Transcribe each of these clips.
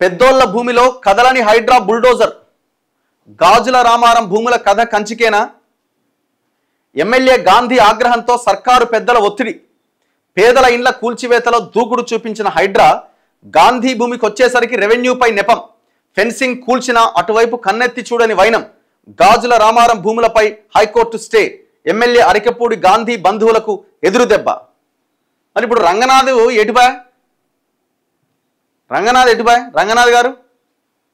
పెద్దోళ్ల భూమిలో కదలని హైడ్రా బుల్డోజర్. గాజుల రామారం భూముల కథ కంచికేనా? ఎమ్మెల్యే గాంధీ ఆగ్రహంతో సర్కారు పెద్దల ఒత్తిడి. పేదల ఇండ్ల కూల్చివేతలో దూకుడు చూపించిన హైడ్రా గాంధీ భూమికి వచ్చేసరికి రెవెన్యూపై నెపం. ఫెన్సింగ్ కూల్చిన అటువైపు కన్నెత్తి చూడని వైనం. గాజుల రామారం భూములపై high court stay. MLA Arikepudi Gandhi బంధువులకు ఎదురు దెబ్బ. మరి ఇప్పుడు రంగనాథ్ గారు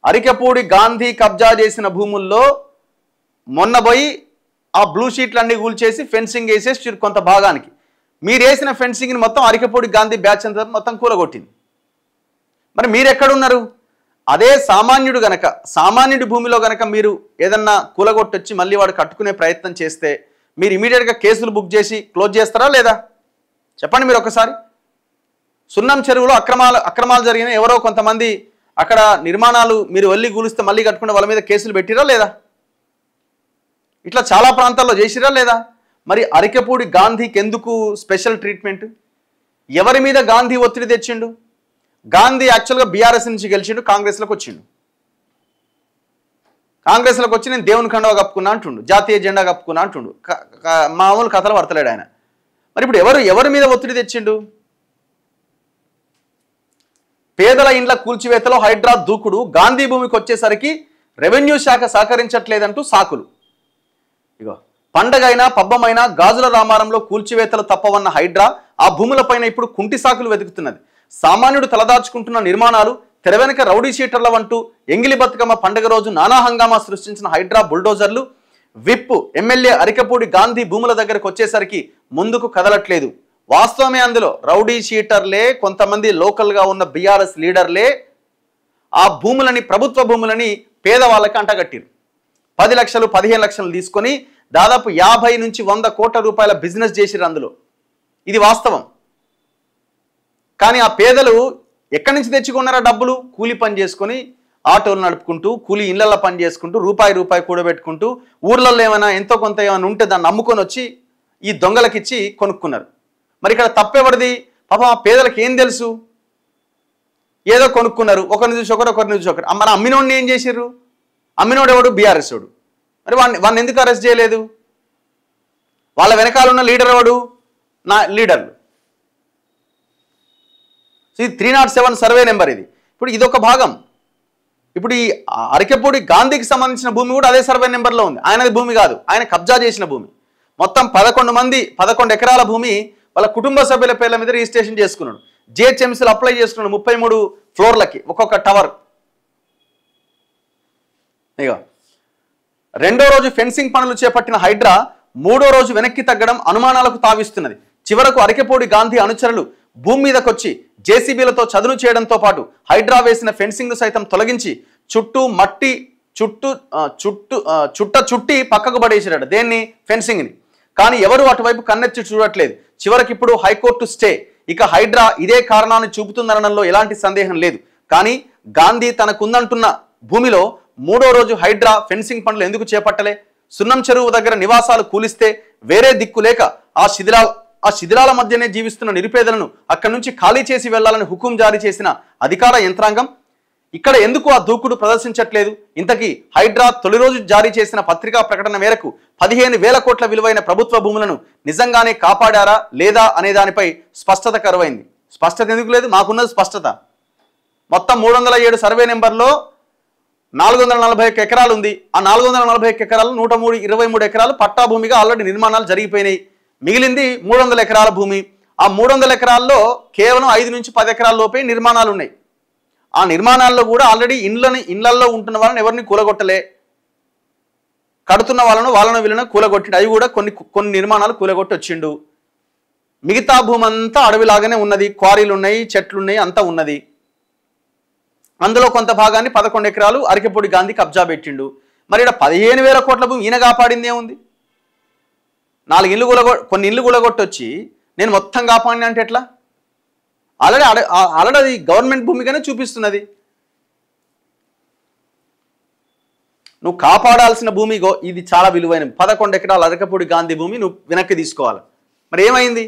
అరికెపూడి గాంధీ కబ్జా చేసిన భూముల్లో మొన్న పోయి ఆ బ్లూ షీట్లన్నీ కూల్చేసి ఫెన్సింగ్ వేసేసి కొంత భాగానికి మీరు వేసిన ఫెన్సింగ్ని మొత్తం అరికెపూడి గాంధీ బ్యాచ్ అంతా మొత్తం కూలగొట్టింది. మరి మీరు ఎక్కడున్నారు? అదే సామాన్యుడి భూమిలో గనక మీరు ఏదన్నా కూలగొట్టొచ్చి మళ్ళీ వాడు కట్టుకునే ప్రయత్నం చేస్తే మీరు ఇమీడియట్గా కేసులు బుక్ చేసి క్లోజ్ చేస్తారా లేదా? చెప్పండి మీరు ఒకసారి. సున్నం చెరువులో అక్రమాలు జరిగిన ఎవరో కొంతమంది అక్కడ నిర్మాణాలు మీరు వెళ్ళి కూలిస్తే మళ్ళీ కట్టుకునే వాళ్ళ మీద కేసులు పెట్టిరా లేదా? ఇట్లా చాలా ప్రాంతాల్లో చేసిరా లేదా? మరి అరికెపూడి గాంధీకి ఎందుకు స్పెషల్ ట్రీట్మెంట్? ఎవరి మీద గాంధీ ఒత్తిడి తెచ్చిండు? గాంధీ యాక్చువల్గా బీఆర్ఎస్ నుంచి గెలిచిండు, కాంగ్రెస్లోకి వచ్చిండు. కాంగ్రెస్లోకి వచ్చి నేను దేవుని కండవ కప్పుకున్నా అంటుండు, జాతీయ జెండా కప్పుకున్నా అంటుండు. మామూలు కథలు పడతలేడు ఆయన. మరి ఇప్పుడు ఎవరి మీద ఒత్తిడి తెచ్చిండు? పేదల ఇండ్ల కూల్చివేతలో హైడ్రా దూకుడు. గాంధీ భూమికి వచ్చేసరికి రెవెన్యూ శాఖ సహకరించట్లేదంటూ సాకులు. ఇగో పండగైనా పబ్బమైనా గాజుల రామారంలో కూల్చివేతలు తప్పవన్న హైడ్రా ఆ భూములపైన ఇప్పుడు కుంటి సాకులు వెతుకుతున్నది. సామాన్యుడు తలదాచుకుంటున్న నిర్మాణాలు, తెర వెనుక రౌడీ షీటర్ల వంటూ ఎంగిలి బతుకమ్మ పండుగ రోజు నానా హంగామా సృష్టించిన హైడ్రా బుల్డోజర్లు విప్ ఎమ్మెల్యే అరికెపూడి గాంధీ భూముల దగ్గరకు వచ్చేసరికి ముందుకు కదలట్లేదు. వాస్తవమే, అందులో రౌడీ షీటర్లే, కొంతమంది లోకల్గా ఉన్న బీఆర్ఎస్ లీడర్లే ఆ భూములని, ప్రభుత్వ భూములని పేదవాళ్ళకి అంటగట్టిరు. 10 లక్షలు 15 లక్షలు తీసుకొని దాదాపు 50 నుంచి 100 కోట్ల రూపాయల బిజినెస్ చేసిరు అందులో. ఇది వాస్తవం. కానీ ఆ పేదలు ఎక్కడి నుంచి తెచ్చుకున్నారా డబ్బులు? కూలి పని చేసుకొని, ఆటోలు నడుపుకుంటూ, కూలి ఇళ్లలో పని చేసుకుంటూ, రూపాయి కూడబెట్టుకుంటూ, ఊర్లలో ఏమైనా ఎంతో కొంత ఏమైనా ఉంటే దాన్ని నమ్ముకొని వచ్చి ఈ దొంగలకిచ్చి కొనుక్కున్నారు. మరి ఇక్కడ తప్పెవరిది? పాపం ఆ పేదలకు ఏం తెలుసు? ఏదో కొనుక్కున్నారు, ఒకరిని చూసి ఒకరు. మన అమ్మినోడిని ఏం చేసిర్రు? అమ్మినోడు ఎవడు? బీఆర్ఎస్ వాడు. మరి వాడిని ఎందుకు అరెస్ట్ చేయలేదు? వాళ్ళ వెనకాల ఉన్న లీడర్ ఎవడు? నా లీడర్లు. ఇది 307 సర్వే నెంబర్. ఇప్పుడు ఇదొక భాగం. ఇప్పుడు ఈ అరికెపూడి గాంధీకి సంబంధించిన భూమి కూడా అదే సర్వే నెంబర్లో ఉంది. ఆయనది భూమి కాదు, ఆయన కబ్జా చేసిన భూమి. మొత్తం 11 ఎకరాల భూమి వాళ్ళ కుటుంబ సభ్యుల పేర్ల మీద రిజిస్ట్రేషన్ చేసుకున్నాడు. జిహెచ్ఎంసీలు అప్లై చేసుకున్నాడు 33 ఫ్లోర్లకి ఒక్కొక్క టవర్. ఇక రెండో రోజు ఫెన్సింగ్ పనులు చేపట్టిన హైడ్రా 3వ రోజు వెనక్కి తగ్గడం అనుమానాలకు తావిస్తున్నది. చివరకు అరికెపూడి గాంధీ అనుచరులు భూమి మీదకొచ్చి జేసీబీలతో చదును చేయడంతో పాటు హైడ్రా వేసిన ఫెన్సింగ్ను సైతం తొలగించి చుట్టి పక్కకు పడేసాడు దేన్ని? ఫెన్సింగ్ని. కానీ ఎవరు అటువైపు కన్నెత్తి చూడట్లేదు. చివరికి ఇప్పుడు హైకోర్టు స్టే. ఇక హైడ్రా ఇదే కారణాన్ని చూపుతుందనడంలో ఎలాంటి సందేహం లేదు. కానీ గాంధీ తనకుందంటున్న భూమిలో 3వ రోజు హైడ్రా ఫెన్సింగ్ పనులు ఎందుకు చేపట్టలే? సున్నం చెరువు దగ్గర నివాసాలు కూలిస్తే వేరే దిక్కు లేక ఆ శిథిలాల మధ్యనే జీవిస్తున్న నిరుపేదలను అక్కడి నుంచి ఖాళీ చేసి వెళ్లాలని హుకుం జారీ చేసిన అధికార యంత్రాంగం ఇక్కడ ఎందుకు ఆ దూకుడు ప్రదర్శించట్లేదు? ఇంతకీ హైడ్రా తొలి రోజు జారీ చేసిన పత్రికా ప్రకటన మేరకు 15,000 కోట్ల విలువైన ప్రభుత్వ భూములను నిజంగానే కాపాడారా లేదా అనే దానిపై స్పష్టత కరువైంది. స్పష్టత ఎందుకు లేదు? మాకున్నది స్పష్టత. మొత్తం 307 సర్వే నెంబర్లో 441 ఎకరాలు ఉంది. ఆ 441 ఎకరాలు 123 ఎకరాలు పట్టా భూమిగా ఆల్రెడీ నిర్మాణాలు జరిగిపోయినాయి. మిగిలింది 300 ఎకరాల భూమి. ఆ 300 ఎకరాల్లో కేవలం 5 నుంచి 10 ఎకరాల లోపే నిర్మాణాలు ఉన్నాయి. ఆ నిర్మాణాల్లో కూడా ఆల్రెడీ ఇళ్లలో ఉంటున్న వాళ్ళని ఎవరిని కూలగొట్టలే, కడుతున్న వీళ్ళను కూలగొట్టిండు. అవి కూడా కొన్ని నిర్మాణాలు కూలగొట్టి వచ్చిండు. మిగతా భూమి అంతా అడవిలాగానే ఉన్నది, క్వారీలు ఉన్నాయి, చెట్లున్నాయి, అంతా ఉన్నది. అందులో కొంత భాగాన్ని 11 ఎకరాలు అరికెపూడి గాంధీ కబ్జా పెట్టిండు. మరి ఇక్కడ 15,000 కోట్ల భూమి ఈయన కాపాడింది ఏముంది? కొన్ని ఇళ్ళు కూలగొట్టి వచ్చి నేను మొత్తం కాపాడిన అంటే ఎట్లా? ఆల్రెడీ అది గవర్నమెంట్ భూమిగానే చూపిస్తున్నది. నువ్వు కాపాడాల్సిన భూమి ఇది చాలా విలువైన 11 ఎకరాల అరికెపూడి గాంధీ భూమి నువ్వు వెనక్కి తీసుకోవాలి. మరి ఏమైంది?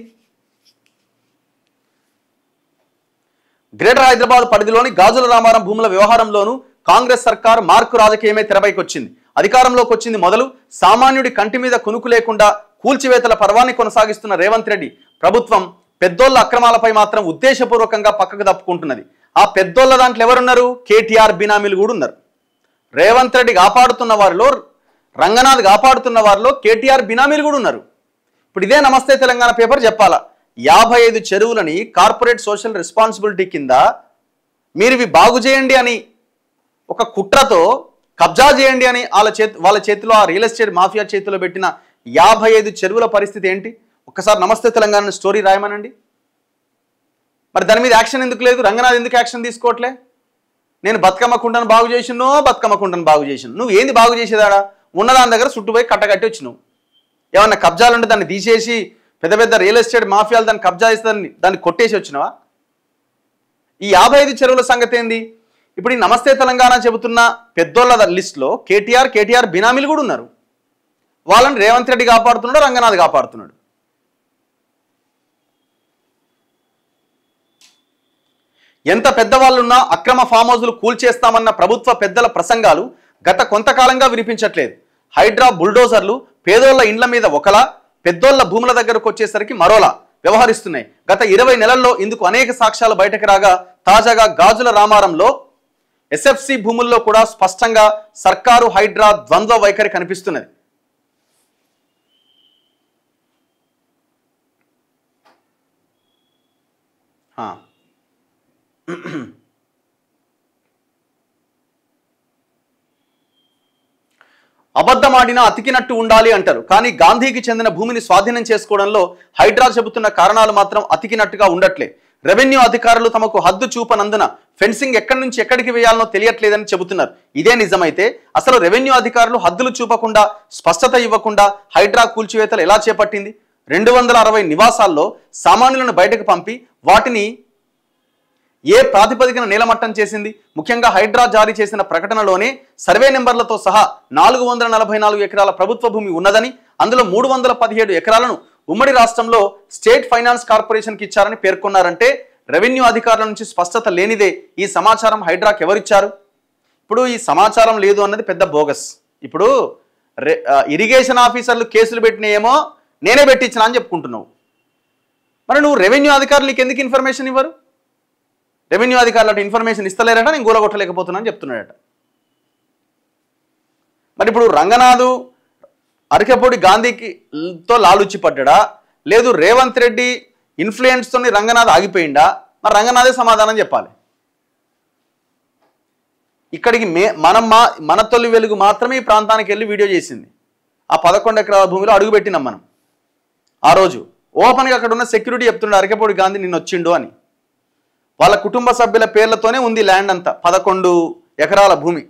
గ్రేటర్ హైదరాబాద్ పరిధిలోని గాజుల రామారం భూముల వ్యవహారంలోనూ కాంగ్రెస్ సర్కార్ మార్కు రాజకీయమే తెరపైకి వచ్చింది. అధికారంలోకి వచ్చింది మొదలు సామాన్యుడి కంటి మీద కునుకు లేకుండా కూల్చివేతల పర్వాన్ని కొనసాగిస్తున్న రేవంత్ రెడ్డి ప్రభుత్వం పెద్దోళ్ల అక్రమాలపై మాత్రం ఉద్దేశపూర్వకంగా పక్కకు తప్పుకుంటున్నది. ఆ పెద్దోళ్ల దాంట్లో ఎవరున్నారు? కేటీఆర్ బినామీలు కూడా ఉన్నారు. రేవంత్ రెడ్డి కాపాడుతున్న వారిలో, రంగనాథ్ కాపాడుతున్న వారిలో కేటీఆర్ బినామీలు కూడా ఉన్నారు. ఇప్పుడు ఇదే నమస్తే తెలంగాణ పేపర్ చెప్పాలా, 55 చెరువులని కార్పొరేట్ సోషల్ రెస్పాన్సిబిలిటీ కింద మీరు ఇవి బాగు చేయండి అని ఒక కుట్రతో కబ్జా చేయండి అని వాళ్ళ చేతిలో, ఆ రియల్ ఎస్టేట్ మాఫియా చేతిలో పెట్టిన 55 చెరువుల పరిస్థితి ఏంటి? ఒక్కసారి నమస్తే తెలంగాణ స్టోరీ రాయమనండి. మరి దాని మీద యాక్షన్ ఎందుకు లేదు? రంగనాథ్ ఎందుకు యాక్షన్ తీసుకోవట్లే? నేను బతుకమ్మ కుంటను బాగు చేసినో, బతుకమ్మ కుంటను బాగు చేసిను. నువ్వు ఏంది బాగు చేసేదాడా? ఉన్నదాని దగ్గర చుట్టుపోయి కట్టగట్టి వచ్చినావు. ఏమన్నా కబ్జాలు ఉంటే దాన్ని తీసేసి పెద్ద పెద్ద రియల్ ఎస్టేట్ మాఫియాలు దాన్ని కబ్జా చేస్తే దాన్ని కొట్టేసి వచ్చినావా? ఈ 55 చెరువుల సంగతి ఏంది? ఇప్పుడు ఈ నమస్తే తెలంగాణ చెబుతున్న పెద్దోళ్ళ లిస్టులో కేటీఆర్ బినామీలు కూడా ఉన్నారు. వాళ్ళని రేవంత్ రెడ్డి కాపాడుతున్నాడు, రంగనాథ్ కాపాడుతున్నాడు. ఎంత పెద్దవాళ్ళున్నా అక్రమ ఫామ్ హౌజులు కూల్చేస్తామన్న ప్రభుత్వ పెద్దల ప్రసంగాలు గత కొంతకాలంగా వినిపించట్లేదు. హైడ్రా బుల్డోజర్లు పేదోళ్ల ఇండ్ల మీద ఒకలా, పెద్దోళ్ల భూముల దగ్గరకు వచ్చేసరికి మరోలా వ్యవహరిస్తున్నాయి. గత 20 నెలల్లో ఇందుకు అనేక సాక్ష్యాలు బయటకు రాగా తాజాగా గాజుల రామారంలో ఎస్ఎఫ్సి భూముల్లో కూడా స్పష్టంగా సర్కారు హైడ్రా ద్వంద్వ వైఖరి కనిపిస్తున్నది. అబద్ధమాడినా అతికినట్టు ఉండాలి అంటారు. కానీ గాంధీకి చెందిన భూమిని స్వాధీనం చేసుకోవడంలో హైడ్రా చెబుతున్న కారణాలు మాత్రం అతికినట్టుగా ఉండట్లే. రెవెన్యూ అధికారులు తమకు హద్దు చూపనందున ఫెన్సింగ్ ఎక్కడి నుంచి ఎక్కడికి వేయాలనో తెలియట్లేదని చెబుతున్నారు. ఇదే నిజమైతే అసలు రెవెన్యూ అధికారులు హద్దులు చూపకుండా, స్పష్టత ఇవ్వకుండా హైడ్రా కూల్చివేతలు ఎలా చేపట్టింది? 260 నివాసాల్లో సామాన్యులను బయటకు పంపి వాటిని ఏ ప్రాతిపదికన నీలమట్టం చేసింది? ముఖ్యంగా హైడ్రా జారీ చేసిన ప్రకటనలోనే సర్వే నెంబర్లతో సహా 444 ఎకరాల ప్రభుత్వ భూమి ఉన్నదని, అందులో 317 ఎకరాలను ఉమ్మడి రాష్ట్రంలో స్టేట్ ఫైనాన్స్ కార్పొరేషన్కి ఇచ్చారని పేర్కొన్నారంటే రెవెన్యూ అధికారుల నుంచి స్పష్టత లేనిదే ఈ సమాచారం హైడ్రాకి ఎవరిచ్చారు? ఇప్పుడు ఈ సమాచారం లేదు అన్నది పెద్ద బోగస్. ఇప్పుడు ఇరిగేషన్ ఆఫీసర్లు కేసులు పెట్టినేమో నేనే పెట్టించిన అని చెప్పుకుంటున్నావు. మరి నువ్వు రెవెన్యూ అధికారులు నీకు ఎందుకు ఇన్ఫర్మేషన్ ఇవ్వరు? రెవెన్యూ అధికారులు ఇన్ఫర్మేషన్ ఇస్తలేరట, నేను గూలగొట్టలేకపోతున్నా అని చెప్తున్నాడట. మరి ఇప్పుడు రంగనాథు అరకెపూడి గాంధీతో లాలుచి పడ్డా, లేదు రేవంత్ రెడ్డి ఇన్ఫ్లుయెన్స్తో రంగనాథ్ ఆగిపోయిందా? మరి రంగనాథే సమాధానం చెప్పాలి. ఇక్కడికి మన తొలి వెలుగు మాత్రమే ఈ ప్రాంతానికి వెళ్ళి వీడియో చేసింది. ఆ 11 ఎకరాల భూమిలో అడుగుపెట్టినాం మనం. ఆ రోజు ఓపెన్గా అక్కడ ఉన్న సెక్యూరిటీ చెప్తున్నాడు అరకెపూడి గాంధీ నిన్న వచ్చిండు అని. వాళ్ళ కుటుంబ సభ్యుల పేర్లతోనే ఉంది ల్యాండ్ అంతా, 11 ఎకరాల భూమి.